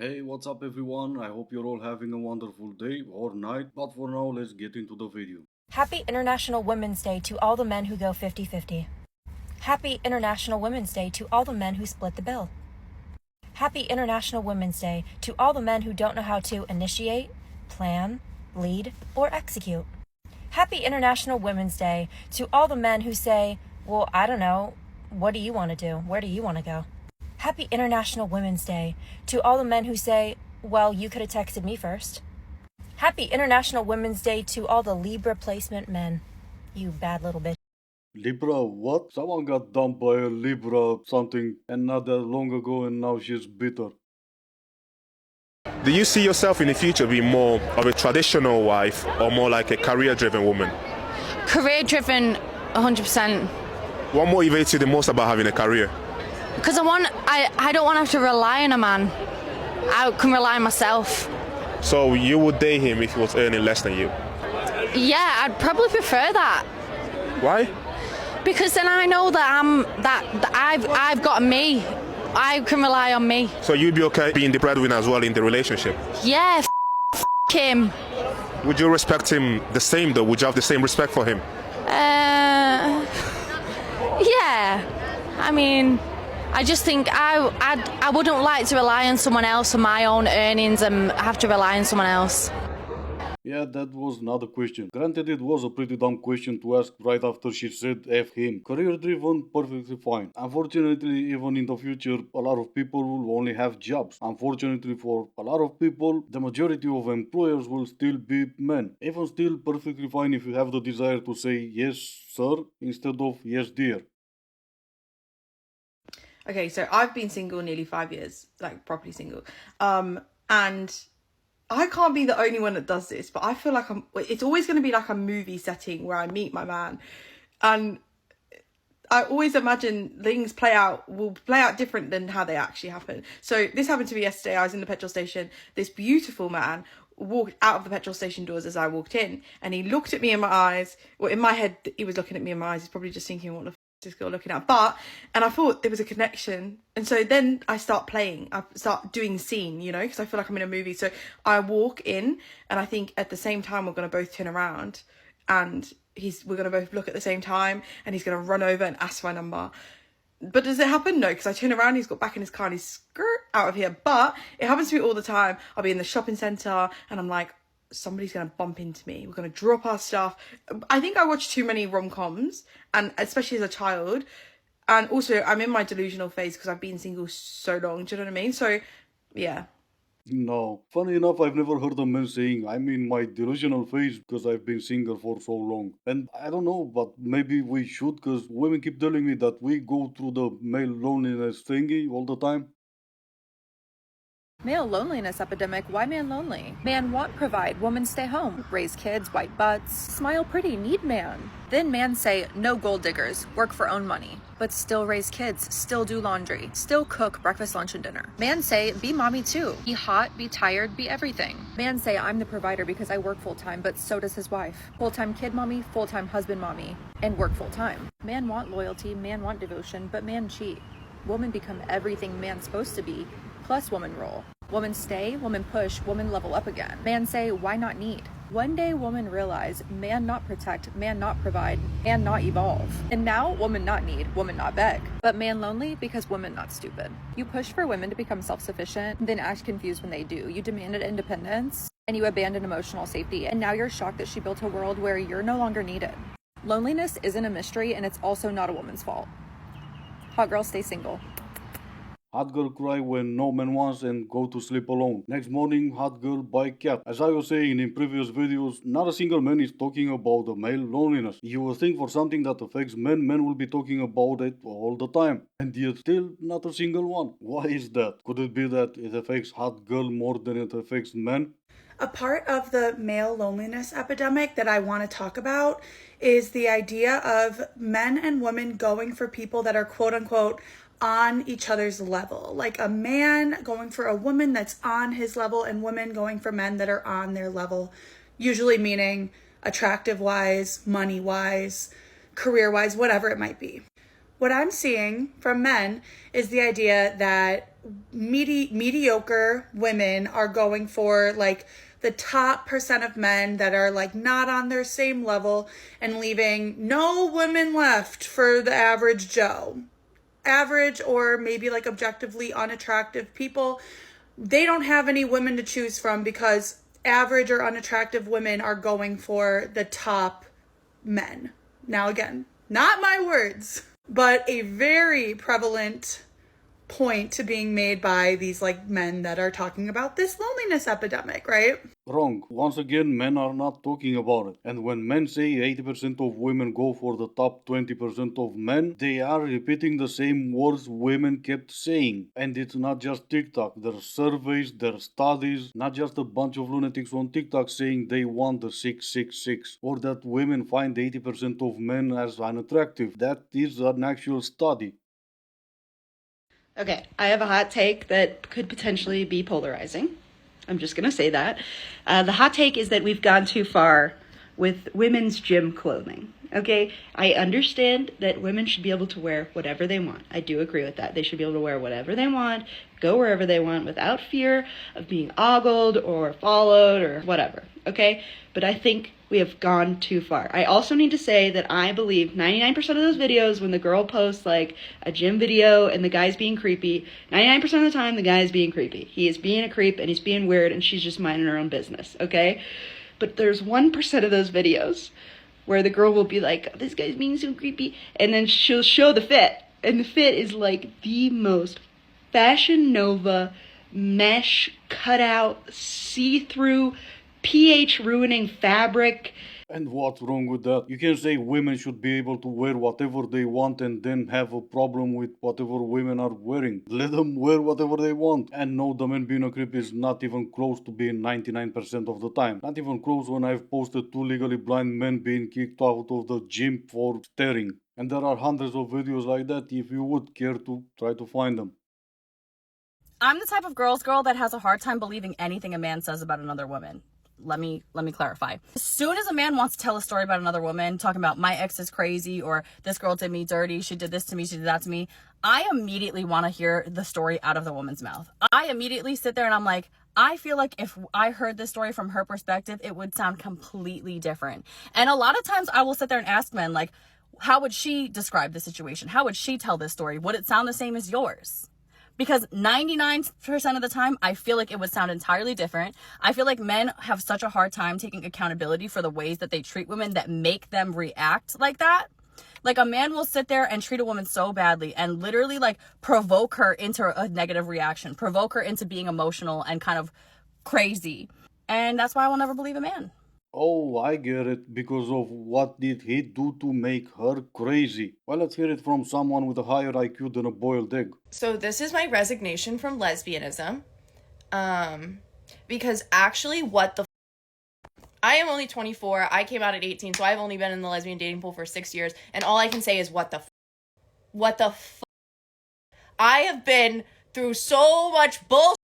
Hey, what's up everyone? I hope you're all having a wonderful day or night, but for now, let's get into the video. Happy International Women's Day to all the men who go 50-50. Happy International Women's Day to all the men who split the bill. Happy International Women's Day to all the men who don't know how to initiate, plan, lead, or execute. Happy International Women's Day to all the men who say, well, I don't know, what do you want to do? Where do you want to go? Happy International Women's Day to all the men who say, well, you could have texted me first. Happy International Women's Day to all the Libra placement men. You bad little bitch. Libra, what? Someone got dumped by a Libra something and not that long ago and now she's bitter. Do you see yourself in the future being more of a traditional wife or more like a career-driven woman? Career-driven, 100%. What motivates you the most about having a career? Because I don't want to have to rely on a man. I can rely on myself. So you would date him if he was earning less than you? Yeah, I'd probably prefer that. Why? Because then I know that I've got me. I can rely on me. So you'd be okay being the breadwinner as well in the relationship? Yeah, him. Would you respect him the same though? Would you have the same respect for him? Yeah. I mean, I just think I wouldn't like to rely on someone else for my own earnings and have to rely on someone else. Yeah, that was another question. Granted, it was a pretty dumb question to ask right after she said F him. Career driven, perfectly fine. Unfortunately, even in the future, a lot of people will only have jobs. Unfortunately for a lot of people, the majority of employers will still be men. Even still, perfectly fine if you have the desire to say yes, sir, instead of yes, dear. Okay, so I've been single nearly 5 years, like properly single. And I can't be the only one that does this, but I feel like it's always going to be like a movie setting where I meet my man. And I always imagine things will play out different than how they actually happen. So this happened to me yesterday. I was in the petrol station. This beautiful man walked out of the petrol station doors as I walked in, and he looked at me in my eyes. Well, in my head, he was looking at me in my eyes. He's probably just thinking, what the this girl looking at, and I thought there was a connection, and so then I start doing scene, because I feel like I'm in a movie. So I walk in, and I think at the same time we're going to both turn around, and we're going to both look at the same time, and he's going to run over and ask my number. But does it happen? No, because I turn around, he's got back in his car and he's out of here. But it happens to me all the time. I'll be in the shopping centre and I'm like, somebody's going to bump into me. We're going to drop our stuff. I think I watched too many rom-coms, and especially as a child. And also, I'm in my delusional phase because I've been single so long. Do you know what I mean? So, yeah. No. Funny enough, I've never heard a man saying, I'm in my delusional phase because I've been single for so long. And I don't know, but maybe we should, because women keep telling me that we go through the male loneliness thingy all the time. Male loneliness epidemic, why man lonely? Man want provide, woman stay home, raise kids, white butts, smile pretty, need man. Then man say, no gold diggers, work for own money, but still raise kids, still do laundry, still cook breakfast, lunch, and dinner. Man say, be mommy too, be hot, be tired, be everything. Man say, I'm the provider because I work full-time, but so does his wife. Full-time kid mommy, full-time husband mommy, and work full-time. Man want loyalty, man want devotion, but man cheat. Woman become everything man's supposed to be, plus woman roll. Woman stay, woman push, woman level up again. Man say, why not need? One day woman realize, man not protect, man not provide, man not evolve. And now, woman not need, woman not beg. But man lonely because woman not stupid. You push for women to become self-sufficient, then act confused when they do. You demanded independence, and you abandoned emotional safety. And now you're shocked that she built a world where you're no longer needed. Loneliness isn't a mystery, and it's also not a woman's fault. Hot girl, stay single. Hot girl cry when no man wants and go to sleep alone. Next morning, hot girl buy cat. As I was saying in previous videos, not a single man is talking about the male loneliness. You will think for something that affects men will be talking about it all the time. And yet still not a single one. Why is that? Could it be that it affects hot girl more than it affects men? A part of the male loneliness epidemic that I want to talk about is the idea of men and women going for people that are quote unquote on each other's level. Like a man going for a woman that's on his level and women going for men that are on their level, usually meaning attractive wise, money wise, career wise, whatever it might be. what I'm seeing from men is the idea that mediocre women are going for like the top percent of men that are like not on their same level and leaving no women left for the average Joe. Average or maybe like objectively unattractive people. They don't have any women to choose from because average or unattractive women are going for the top men. Now again, not my words, but a very prevalent point to being made by these like men that are talking about this loneliness epidemic, right? Wrong. Once again, men are not talking about it. And when men say 80% of women go for the top 20% of men, they are repeating the same words women kept saying. And it's not just TikTok. There are surveys, there are studies, not just a bunch of lunatics on TikTok saying they want the 666 or that women find 80% of men as unattractive. That is an actual study. Okay, I have a hot take that could potentially be polarizing. I'm just going to say that. The hot take is that we've gone too far with women's gym clothing. Okay, I understand that women should be able to wear whatever they want. I do agree with that. They should be able to wear whatever they want, go wherever they want without fear of being ogled or followed or whatever. Okay, but I think we have gone too far. I also need to say that I believe 99% of those videos when the girl posts like a gym video and the guy's being creepy, 99% of the time the guy is being creepy. He is being a creep and he's being weird and she's just minding her own business, okay? But there's 1% of those videos where the girl will be like, oh, this guy's being so creepy, and then she'll show the fit. And the fit is like the most Fashion Nova mesh cutout see-through pH ruining fabric. And what's wrong with that? You can say women should be able to wear whatever they want and then have a problem with whatever women are wearing. Let them wear whatever they want. And no, the man being a creep is not even close to being 99% of the time. Not even close when I've posted 2 legally blind men being kicked out of the gym for staring. And there are hundreds of videos like that if you would care to try to find them. I'm the type of girl that has a hard time believing anything a man says about another woman. Let me clarify. As soon as a man wants to tell a story about another woman, talking about my ex is crazy or this girl did me dirty, she did this to me, she did that to me, I immediately want to hear the story out of the woman's mouth. I immediately sit there and I'm like, I feel like if I heard this story from her perspective, it would sound completely different. And a lot of times I will sit there and ask men, like, how would she describe the situation? How would she tell this story? Would it sound the same as yours? Because 99% of the time, I feel like it would sound entirely different. I feel like men have such a hard time taking accountability for the ways that they treat women that make them react like that. Like a man will sit there and treat a woman so badly and literally like provoke her into a negative reaction, provoke her into being emotional and kind of crazy. And that's why I will never believe a man. Oh, I get it. Because of what did he do to make her crazy? Well, let's hear it from someone with a higher IQ than a boiled egg. So this is my resignation from lesbianism. Because actually, what the I am only 24. I came out at 18, so I've only been in the lesbian dating pool for 6 years. And all I can say is, what the I have been through so much bullshit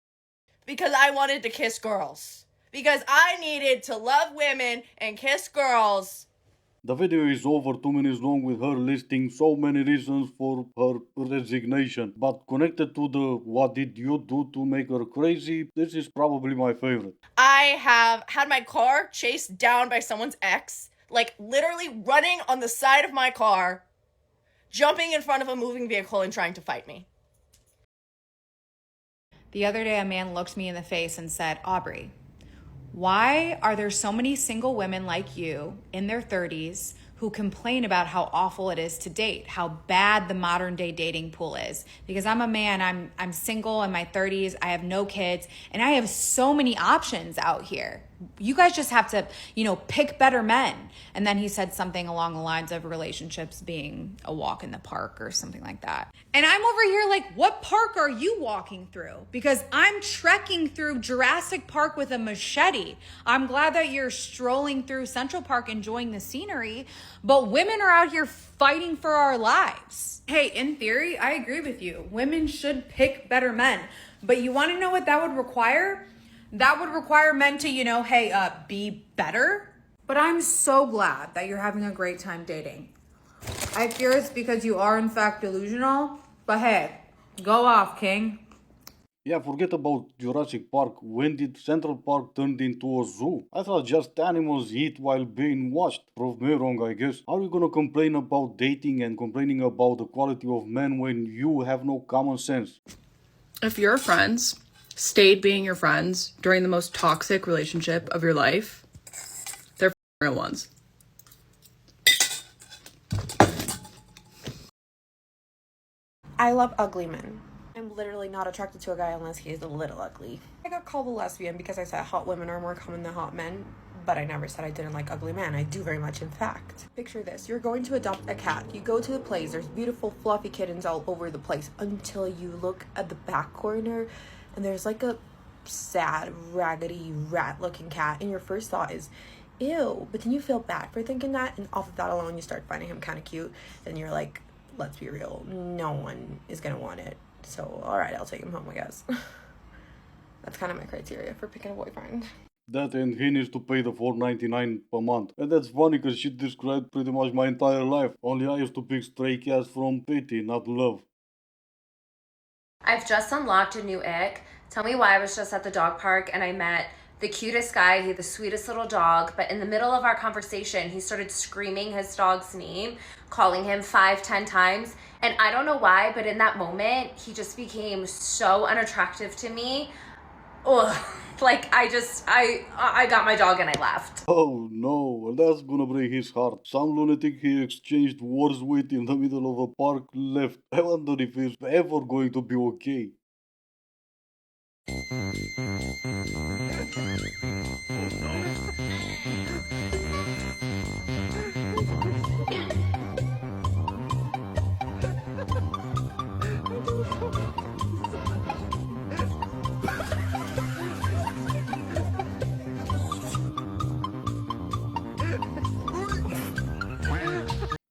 because I wanted to kiss girls. Because I needed to love women and kiss girls. The video is over 2 minutes long with her listing so many reasons for her resignation. But connected to the what did you do to make her crazy, this is probably my favorite. I have had my car chased down by someone's ex. Like literally running on the side of my car, jumping in front of a moving vehicle and trying to fight me. The other day a man looked me in the face and said, Aubrey, why are there so many single women like you in their 30s who complain about how awful it is to date, how bad the modern day dating pool is? Because I'm a man, I'm single in my 30s, I have no kids, and I have so many options out here. You guys just have to, pick better men. And then he said something along the lines of relationships being a walk in the park or something like that. And I'm over here like, what park are you walking through? Because I'm trekking through Jurassic Park with a machete. I'm glad that you're strolling through Central Park enjoying the scenery, but women are out here fighting for our lives. Hey, in theory, I agree with you. Women should pick better men. But you want to know what that would require? That would require men to, be better. But I'm so glad that you're having a great time dating. I fear it's because you are in fact delusional, but hey, go off, King. Yeah, forget about Jurassic Park. When did Central Park turn into a zoo? I thought just animals eat while being watched. Prove me wrong, I guess. Are we gonna complain about dating and complaining about the quality of men when you have no common sense? If your friends stayed being your friends during the most toxic relationship of your life, they're real ones. I love ugly men. I'm literally not attracted to a guy unless he's a little ugly. I got called a lesbian because I said hot women are more common than hot men, but I never said I didn't like ugly men. I do very much, in fact. Picture this. You're going to adopt a cat. You go to the place. There's beautiful fluffy kittens all over the place until you look at the back corner and there's like a sad, raggedy, rat-looking cat, and your first thought is, ew, but then you feel bad for thinking that, and off of that alone you start finding him kind of cute, and you're like, let's be real, no one is gonna want it, so alright, I'll take him home, I guess. That's kind of my criteria for picking a boyfriend. That and he needs to pay the $4.99 per month. And that's funny because she described pretty much my entire life. Only I used to pick stray cats from pity, not love. I've just unlocked a new ick. Tell me why. I was just at the dog park and I met the cutest guy. He had the sweetest little dog, but in the middle of our conversation, he started screaming his dog's name, calling him 5-10 times. And I don't know why, but in that moment, he just became so unattractive to me. Ugh. Like, I got my dog and I left. Oh no, that's gonna break his heart. Some lunatic he exchanged words with in the middle of a park left. I wonder if he's ever going to be okay.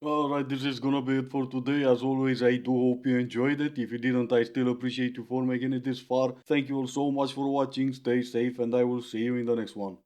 Alright, this is gonna be it for today. As always, I do hope you enjoyed it. If you didn't, I still appreciate you for making it this far. Thank you all so much for watching. Stay safe and I will see you in the next one.